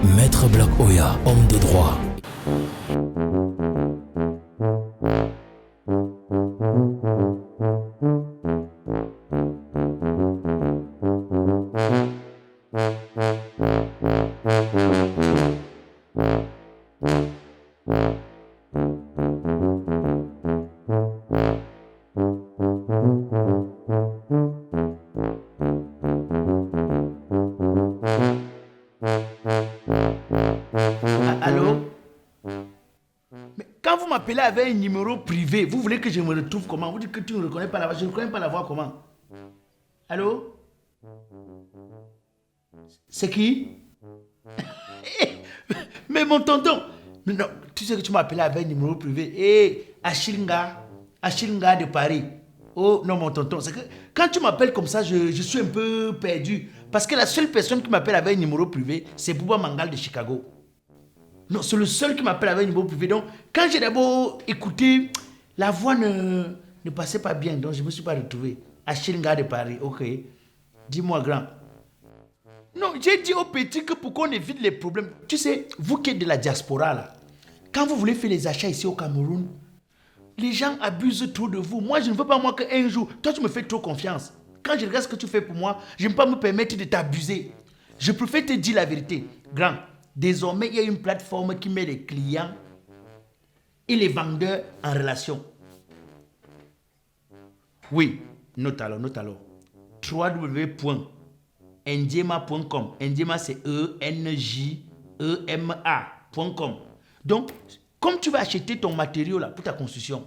Maître Black Oya, homme de droit. Allô? Mais quand vous m'appelez avec un numéro privé, vous voulez que je me retrouve comment? Vous dites que tu ne reconnais pas la voix. Je ne reconnais pas la voix comment? Allô? C'est qui? Mais mon tonton! Mais non, tu sais que tu m'as appelé avec un numéro privé. Hé, Achillinga de Paris. Oh non, mon tonton, c'est que quand tu m'appelles comme ça, je suis un peu perdu. Parce que la seule personne qui m'appelle avec un numéro privé, c'est Bouba Mangal de Chicago. Non, c'est le seul qui m'appelle avec un numéro privé. Donc, quand j'ai d'abord écouté, la voix ne passait pas bien. Donc, je ne me suis pas retrouvé. Achillinga de Paris, ok. Dis-moi, grand. Non, j'ai dit au petit que pour qu'on évite les problèmes. Tu sais, vous qui êtes de la diaspora, là, quand vous voulez faire les achats ici au Cameroun, les gens abusent trop de vous. Moi, je ne veux pas, moi, qu'un jour, toi, tu me fais trop confiance. Quand je regarde ce que tu fais pour moi, je ne peux pas me permettre de t'abuser. Je préfère te dire la vérité. Grand, désormais, il y a une plateforme qui met les clients et les vendeurs en relation. Oui, note alors. www.njema.com. Njema, c'est ENJEMA.com. Donc, comme tu vas acheter ton matériau là, pour ta construction,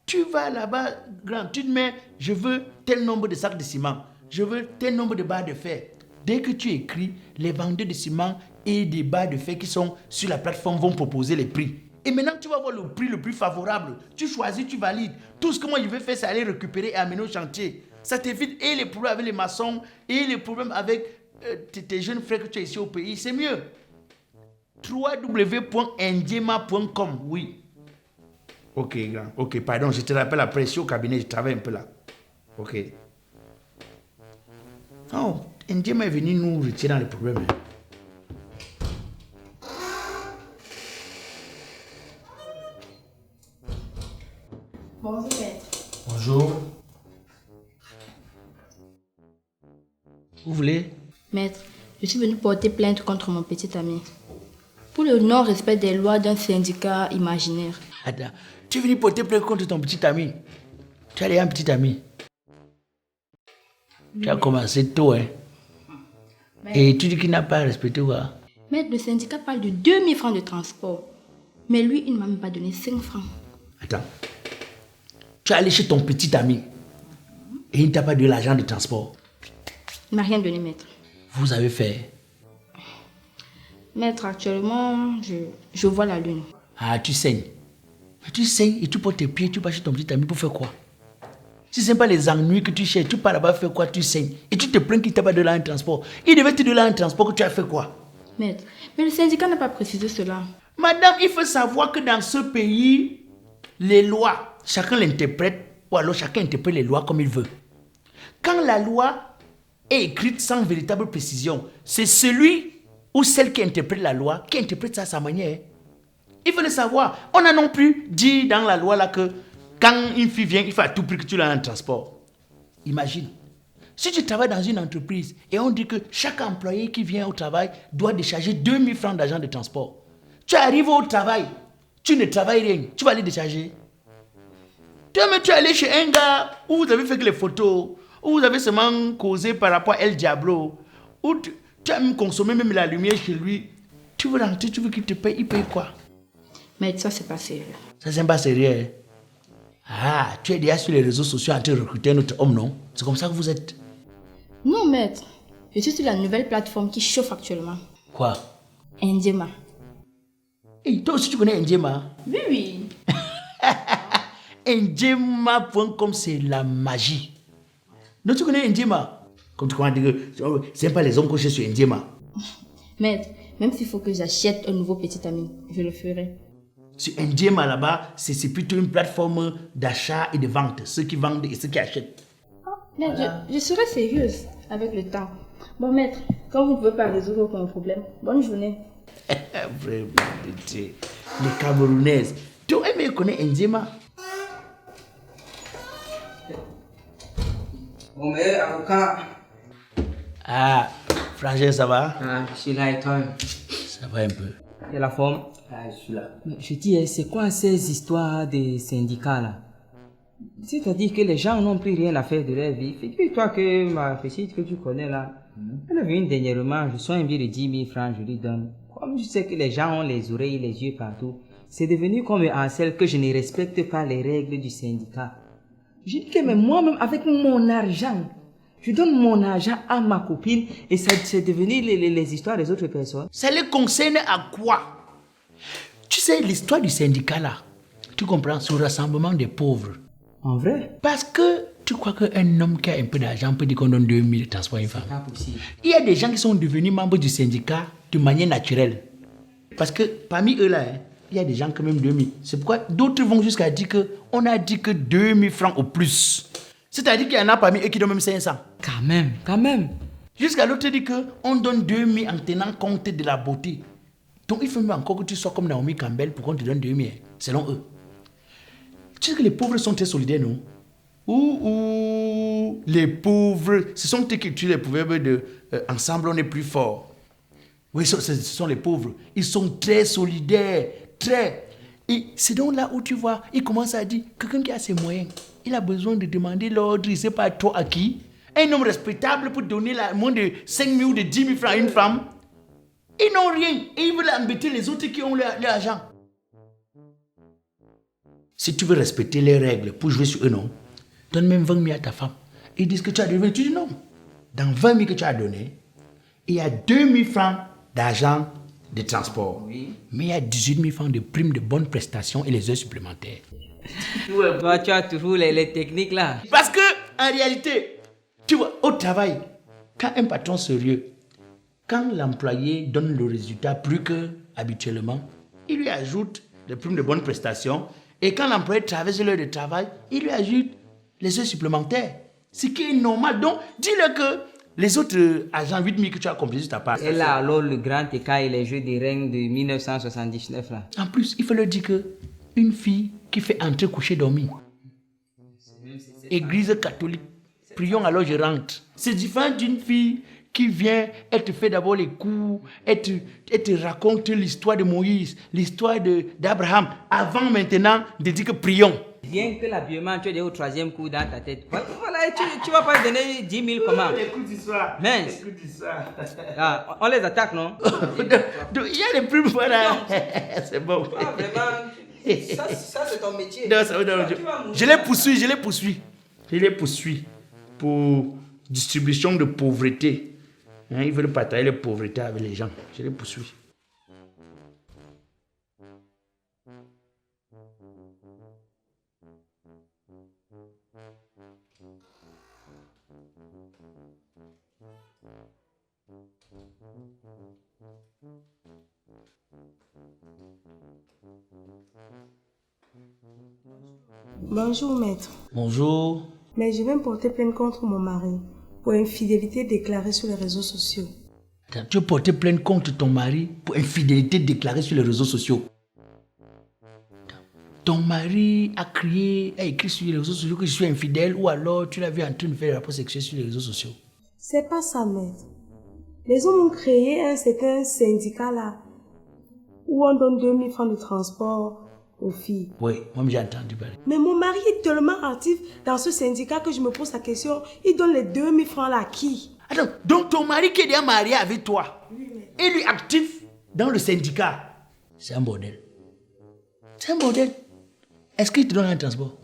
tu vas là-bas, grand, tu te mets, je veux tel nombre de sacs de ciment, je veux tel nombre de barres de fer. Dès que tu écris, les vendeurs de ciment et des barres de fer qui sont sur la plateforme vont proposer les prix. Et maintenant, tu vas voir le prix le plus favorable. Tu choisis, tu valides. Tout ce que moi je vais faire, c'est aller récupérer et amener au chantier. Ça t'évite et les problèmes avec les maçons et les problèmes avec tes jeunes frères que tu as ici au pays. C'est mieux. www.njema.com, oui. Ok, grand. Ok, pardon, je te rappelle après, je suis au cabinet, je travaille un peu là. Ok. Oh, Njema est venu nous retirer dans les problèmes. Bonjour, maître. Bonjour. Vous voulez? Maître, je suis venu porter plainte contre mon petit ami pour le non-respect des lois d'un syndicat imaginaire. Attends, tu es venu porter plainte contre ton petit ami. Tu as déjà un petit ami. Tu as commencé tôt, hein. Et tu dis qu'il n'a pas respecté quoi? Maître, le syndicat parle de 2000 francs de transport. Mais lui, il ne m'a même pas donné 5 francs. Attends. Tu es allé chez ton petit ami et il ne t'a pas donné l'argent de transport. Il ne m'a rien donné, maître. Vous avez fait? Maître, actuellement, je vois la lune. Ah, tu saignes. Mais tu saignes et tu portes tes pieds, tu vas chez ton petit ami pour faire quoi? Si ce n'est pas les ennuis que tu cherches, tu pars là-bas faire quoi? Tu saignes. Et tu te plains qu'il ne t'a pas donné un transport. Il devait te donner un transport, que tu as fait quoi? Maître, mais le syndicat n'a pas précisé cela. Madame, il faut savoir que dans ce pays, les lois, chacun l'interprète, ou alors chacun interprète les lois comme il veut. Quand la loi est écrite sans véritable précision, c'est celui ou celle qui interprète la loi qui interprète ça à sa manière. Il faut le savoir. On n'a non plus dit dans la loi là que quand une fille vient, il faut à tout prix que tu l'as en transport. Imagine. Si tu travailles dans une entreprise et on dit que chaque employé qui vient au travail doit décharger 2000 francs d'argent de transport. Tu arrives au travail, tu ne travailles rien, tu vas aller décharger. Toi-même, tu es allé chez un gars où vous avez fait que les photos, où vous avez seulement causé par rapport à El Diablo, où tu as même consommé même la lumière chez lui. Tu veux rentrer, tu veux qu'il te paye, il paye quoi? Maître, ça, c'est pas sérieux. Ça, c'est pas sérieux. Ah, tu es déjà sur les réseaux sociaux en train de recruter un autre homme, non? C'est comme ça que vous êtes? Non, maître. Je suis sur la nouvelle plateforme qui chauffe actuellement. Quoi? Njema. Et toi aussi, tu connais Njema? Oui, oui. Njema.com, c'est la magie. Non, tu connais Njema? Comme tu comprends, c'est pas les hommes qu'on cherche sur Njema. Maître, même s'il faut que j'achète un nouveau petit ami, je le ferai. Sur Njema là-bas, c'est plutôt une plateforme d'achat et de vente. Ceux qui vendent et ceux qui achètent. Maître, je serai sérieuse avec le temps. Bon, maître, quand vous ne pouvez pas résoudre aucun problème, bonne journée. Vraiment, les Camerounaises. Tu aimes connaître Nzema? Bon, mais avocat. Ah, Frangin, ça va? Ah, je suis là et toi? Ça va un peu. Et la forme? Ah, je suis là. Mais je dis, c'est quoi ces histoires des syndicats là? C'est-à-dire que les gens n'ont plus rien à faire de leur vie. Figure-toi que ma petite que tu connais là, elle est venue dernièrement, je sois un billet de 10 000 francs, je lui donne. Comme je sais que les gens ont les oreilles, les yeux partout, c'est devenu comme un celle que je ne respecte pas les règles du syndicat. Je dis que mais moi-même, avec mon argent, je donne mon argent à ma copine et ça c'est devenu les histoires des autres personnes. Ça les concerne à quoi? Tu sais, l'histoire du syndicat là, tu comprends, c'est le rassemblement des pauvres. En vrai? Parce que tu crois qu'un homme qui a un peu d'argent peut dire qu'on donne 2000 de transport à une femme? Pas possible. Il y a des gens qui sont devenus membres du syndicat de manière naturelle. Parce que parmi eux là, il y a des gens quand même 2000. C'est pourquoi d'autres vont jusqu'à dire qu'on a dit que 2000 francs au plus. C'est-à-dire qu'il y en a parmi eux qui donnent même 500. Quand même. Jusqu'à l'autre dit qu'on donne 2000 en tenant compte de la beauté. Donc il faut même encore que tu sois comme Naomi Campbell pour qu'on te donne 2000, selon eux. Tu sais que les pauvres sont très solidaires, non? Ouh, les pauvres, ce sont eux qui tuent les proverbes de ensemble on est plus fort. Oui, ce sont les pauvres. Ils sont très solidaires, très. Et c'est donc là où tu vois, ils commencent à dire, quelqu'un qui a ses moyens, il a besoin de demander l'ordre, il ne sait pas trop à qui. Un homme respectable pour donner moins de 5 000 ou de 10 000 francs à une femme. Ils n'ont rien et ils veulent embêter les autres qui ont l'argent. Si tu veux respecter les règles pour jouer sur eux, non, donne même 20 000 à ta femme. Ils disent que tu as donné, tu dis non. Dans 20 000 que tu as donné, il y a 2 000 francs d'argent de transport. Oui. Mais il y a 18 000 francs de primes de bonnes prestations et les heures supplémentaires. Toi, tu as toujours les techniques là. Parce que, en réalité, tu vois, au travail, quand un patron sérieux, quand l'employé donne le résultat plus que habituellement, il lui ajoute des primes de bonnes prestations. Et quand l'employé traverse l'heure de travail, il lui ajoute les heures supplémentaires. Ce qui est normal. Donc, dis-le que les autres agents 8 000 que tu as accomplis sur ta part. Et là, alors, le grand écart et les jeux des reines de 1979 là. En plus, il faut leur dire que une fille qui fait entrer, coucher, dormir. Église catholique. Prions alors je rentre. C'est différent d'une fille qui vient, elle te fait d'abord les coups, elle te raconte l'histoire de Moïse, l'histoire d'Abraham, avant maintenant de dire que prions. Bien que l'habillement, tu es déjà au 3e coup dans ta tête. Voilà, tu vas pas donner 10 000 comment? Écoute d'histoire. Mince. Écoute d'histoire. Ah, on les attaque, non? Donc, il y a les primes, voilà. C'est bon. Ah, vraiment. Ça c'est ton métier. Non, je les poursuis pour distribution de pauvreté. Hein, ils veulent partager la pauvreté avec les gens. Je les poursuis. Bonjour maître. Bonjour. Mais je vais me porter plainte contre mon mari pour infidélité déclarée sur les réseaux sociaux. Tu veux porter plainte contre ton mari pour infidélité déclarée sur les réseaux sociaux. Ton mari a écrit sur les réseaux sociaux que je suis infidèle ou alors tu l'as vu en train de faire des rapports sexuels sur les réseaux sociaux. C'est pas ça, maître. Les hommes ont créé un certain syndicat là où on donne 2000 francs de transport aux filles. Oui, moi j'ai entendu parler. Mais mon mari est tellement actif dans ce syndicat que je me pose la question, il donne les 2000 francs là à qui? Attends, donc ton mari qui est déjà marié avec toi, et lui actif dans le syndicat, c'est un bordel. C'est un bordel. Est-ce qu'il te donne un transport?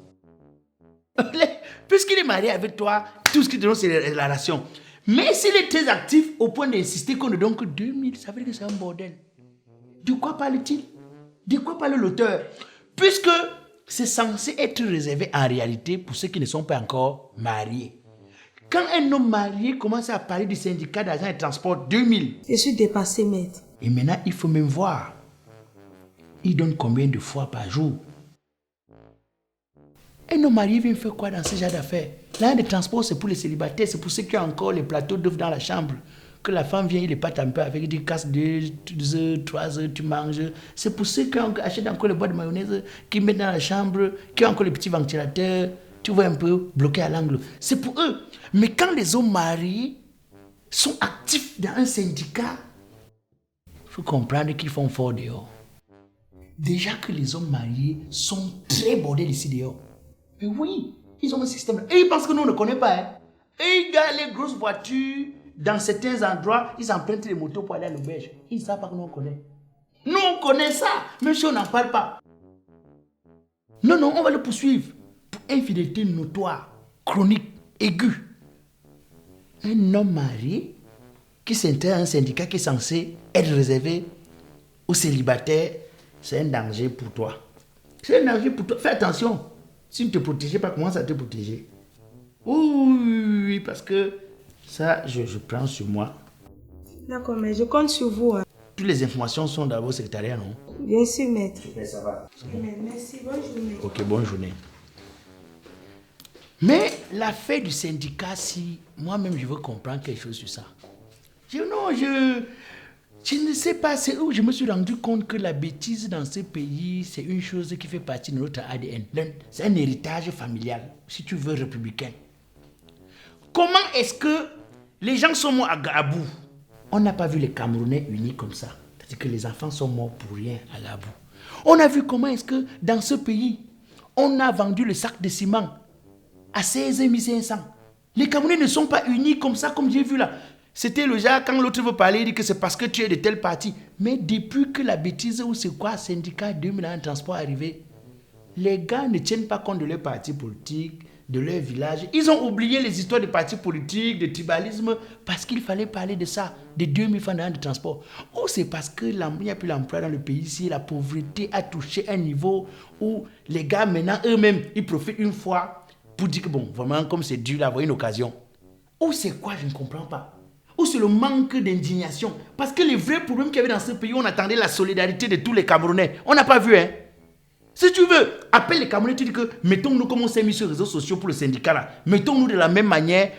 Puisqu'il est marié avec toi, tout ce qu'il te donne c'est la ration. Mais s'il est très actif au point d'insister qu'on ne donne que 2000, ça veut dire que c'est un bordel. De quoi parle-t-il? De quoi parle l'auteur? Puisque c'est censé être réservé en réalité pour ceux qui ne sont pas encore mariés. Quand un homme marié commence à parler du syndicat d'argent et transport 2000. Je suis dépassée, maître. Et maintenant, il faut même voir. Il donne combien de fois par jour? Un homme marié vient faire quoi dans ce genre d'affaires? L'un des transports, c'est pour les célibataires, c'est pour ceux qui ont encore les plateaux d'œufs dans la chambre. Que la femme vient, il les pâte un peu avec du casse 2 œufs, 3 œufs, tu manges. C'est pour ceux qui achètent encore les boîtes de mayonnaise, qui mettent dans la chambre, qui ont encore les petits ventilateurs, tu vois un peu, bloqués à l'angle. C'est pour eux. Mais quand les hommes mariés sont actifs dans un syndicat, il faut comprendre qu'ils font fort dehors. Déjà que les hommes mariés sont très bordés ici dehors. Mais oui, ils ont un système. Et ils pensent que nous, on ne connaît pas. Hein. Et ils gagnent les grosses voitures. Dans certains endroits, ils empruntent les motos pour aller à l'auberge. Ils ne savent pas que nous, on connaît. Nous, on connaît ça, même si on n'en parle pas. Non, on va le poursuivre. Pour infidélité notoire, chronique, aiguë. Un homme marié qui s'intègre à un syndicat qui est censé être réservé aux célibataires, c'est un danger pour toi. C'est un danger pour toi. Fais attention. Si tu ne te protégeais pas, commence à te protéger. Oui, parce que ça, je prends sur moi. D'accord, mais je compte sur vous. Hein. Toutes les informations sont dans vos secrétariats, non? Bien sûr, maître. Ça va. Merci, bonne journée. Ok, bonne journée. Mais l'affaire du syndicat, si moi-même je veux comprendre quelque chose sur ça. Je ne sais pas, c'est où je me suis rendu compte que la bêtise dans ce pays, c'est une chose qui fait partie de notre ADN. C'est un héritage familial, si tu veux, républicain. Comment est-ce que les gens sont morts à bout? On n'a pas vu les Camerounais unis comme ça. C'est-à-dire que les enfants sont morts pour rien à la boue. On a vu comment est-ce que dans ce pays, on a vendu le sac de ciment à 16 500. Les Camerounais ne sont pas unis comme ça, comme j'ai vu là. C'était le genre, quand l'autre veut parler, il dit que c'est parce que tu es de tel parti. Mais depuis que la bêtise ou c'est quoi, syndicat 2000 ans de transport est arrivé, les gars ne tiennent pas compte de leur parti politique, de leur village. Ils ont oublié les histoires de partis politiques, de tribalisme, parce qu'il fallait parler de ça, de 2000 francs de transport. Ou c'est parce qu'il n'y a plus l'emploi dans le pays ici, la pauvreté a touché un niveau où les gars maintenant eux-mêmes, ils profitent une fois pour dire que bon, vraiment comme c'est dur d'avoir une occasion. Ou c'est quoi, je ne comprends pas. Ou c'est le manque d'indignation. Parce que les vrais problèmes qu'il y avait dans ce pays, on attendait la solidarité de tous les Camerounais. On n'a pas vu, hein. Si tu veux, appelle les Camerounais, tu dis que mettons-nous comme on s'est mis sur les réseaux sociaux pour le syndicat là. Mettons-nous de la même manière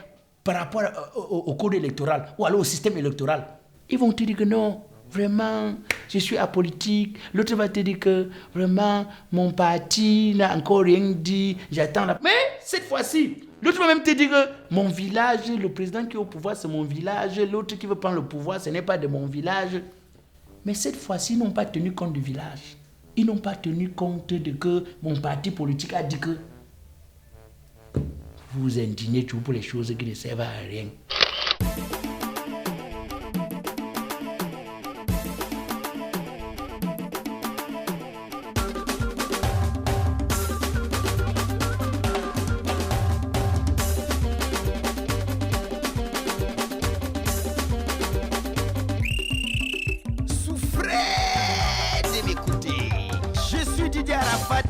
par rapport au code électoral ou alors au système électoral. Ils vont te dire que non, vraiment, je suis apolitique. L'autre va te dire que vraiment, mon parti n'a encore rien dit. J'attends la... Mais cette fois-ci, l'autre va même te dire que mon village, le président qui est au pouvoir, c'est mon village. L'autre qui veut prendre le pouvoir, ce n'est pas de mon village. Mais cette fois-ci, ils n'ont pas tenu compte du village. Ils n'ont pas tenu compte de que mon parti politique a dit que vous vous indignez toujours pour les choses qui ne servent à rien.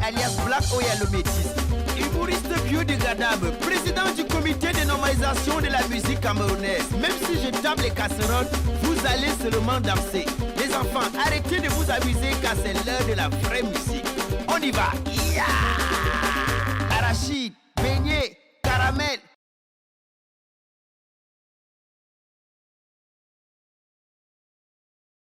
Alias Black Oya le Métis, humoriste biodégradable, président du comité de normalisation de la musique camerounaise. Même si je tape les casseroles, vous allez seulement danser. Les enfants, arrêtez de vous amuser car c'est l'heure de la vraie musique. On y va. Yeah! Arachide.